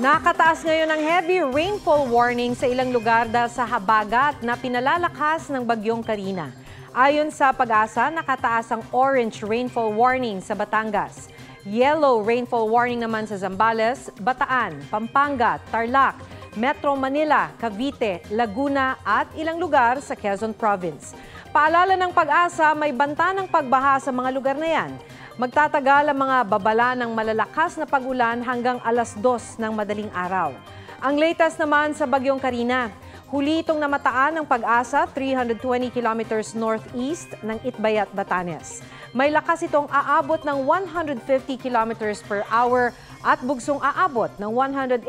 Nakataas ngayon ang heavy rainfall warning sa ilang lugar dahil sa habagat na pinalalakas ng bagyong Karina. Ayon sa Pag-asa, nakataas ang orange rainfall warning sa Batangas. Yellow rainfall warning naman sa Zambales, Bataan, Pampanga, Tarlac, Metro Manila, Cavite, Laguna at ilang lugar sa Quezon Province. Paalala ng Pag-asa, may banta ng pagbaha sa mga lugar na yan. Magtatagal ang mga babala ng malalakas na pag-ulan hanggang alas 2 ng madaling araw. Ang latest naman sa bagyong Karina, huli itong namataan ng Pag-asa 320 kilometers northeast ng Itbayat, Batanes. May lakas itong aabot ng 150 kilometers per hour at bugsong aabot ng 185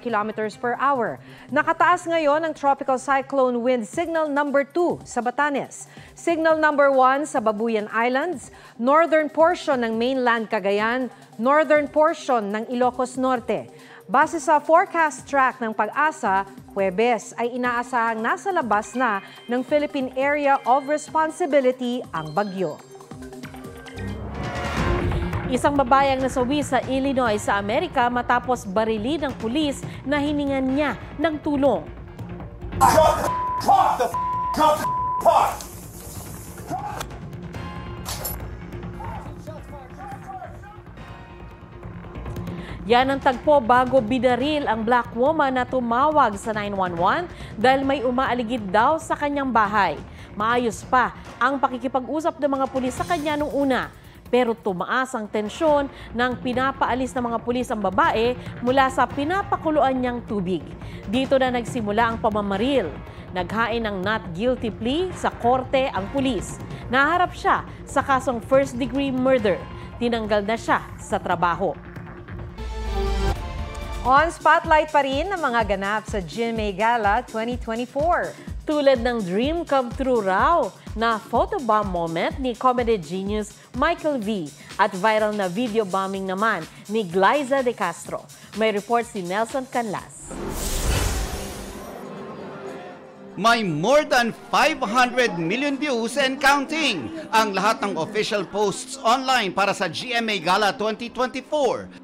kilometers per hour. Nakataas ngayon ang Tropical Cyclone Wind Signal number 2 sa Batanes, Signal number 1 sa Babuyan Islands, northern portion ng mainland Cagayan, northern portion ng Ilocos Norte. Base sa forecast track ng Pag-asa, Huwebes ay inaasahang nasa labas na ng Philippine Area of Responsibility ang bagyo. Isang babayang nasawi sa Illinois sa Amerika matapos barilin ng pulis na hiningan niya ng tulong. Yan ang tagpo bago binaril ang black woman na tumawag sa 911 dahil may umaaligid daw sa kanyang bahay. Maayos pa ang pakikipag-usap ng mga pulis sa kanya nung una. Pero tumaas ang tensyon nang pinapaalis ng mga pulis ang babae mula sa pinapakuluan niyang tubig. Dito na nagsimula ang pamamaril. Naghain ng not guilty plea sa korte ang pulis. Naharap siya sa kasong first-degree murder. Tinanggal na siya sa trabaho. On spotlight pa rin ang mga ganap sa GMA Gala 2024. Tulad ng dream come true raw na photobomb moment ni comedy genius Michael V. At viral na video bombing naman ni Glyza De Castro. May report si Nelson Canlas. May more than 500 million views and counting ang lahat ng official posts online para sa GMA Gala 2024.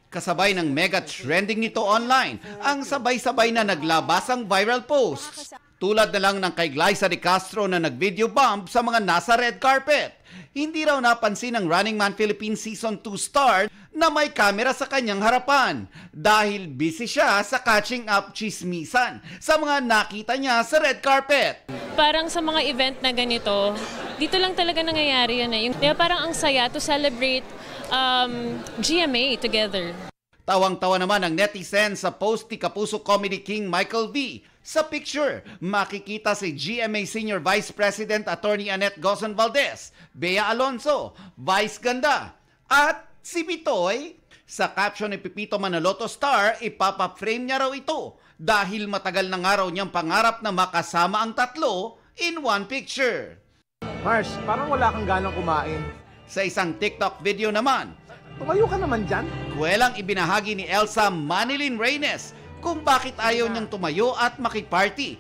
Kasabay ng mega trending nito online, ang sabay-sabay na naglabas ang viral posts. Tulad na lang ng kay Glyza De Castro na nag-video bomb sa mga nasa red carpet. Hindi raw napansin ng Running Man Philippines Season 2 star na may kamera sa kanyang harapan dahil busy siya sa catching up chismisan sa mga nakita niya sa red carpet. Parang sa mga event na ganito, dito lang talaga nangyayari yan. Yung parang ang saya to celebrate GMA together. Tawang-tawa naman ang netizens sa post ni Kapuso Comedy King Michael V. Sa picture, makikita si GMA Senior Vice President Attorney Annette Gozon Valdez, Bea Alonso, Vice Ganda, at si Pitoy. Sa caption ni Pipito Manaloto Star, ipapa-frame niya raw ito dahil matagal na nga raw niyang pangarap na makasama ang tatlo in one picture. Mars, parang wala kang ganang kumain. Sa isang TikTok video naman, tumayo ka naman dyan. kuwelang ibinahagi ni Elsa Manilin Reynes kung bakit ayaw niyang tumayo at makiparty.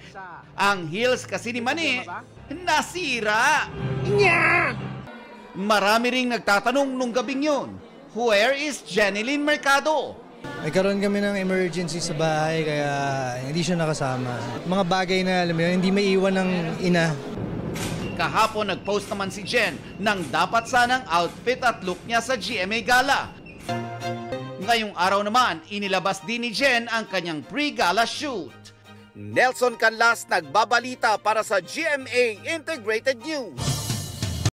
Ang heels kasi ni Mani, nasira! Marami ring nagtatanong nung gabing yun, where is Jeneline Mercado? Nagkaroon kami ng emergency sa bahay kaya hindi siya nakasama. Mga bagay na alam mo yun, hindi maiwan ng ina. Kahapon nag-post naman si Jen ng dapat sanang outfit at look niya sa GMA Gala. Ngayong araw naman, inilabas din ni Jen ang kanyang pre-gala shoot. Nelson Canlas nagbabalita para sa GMA Integrated News.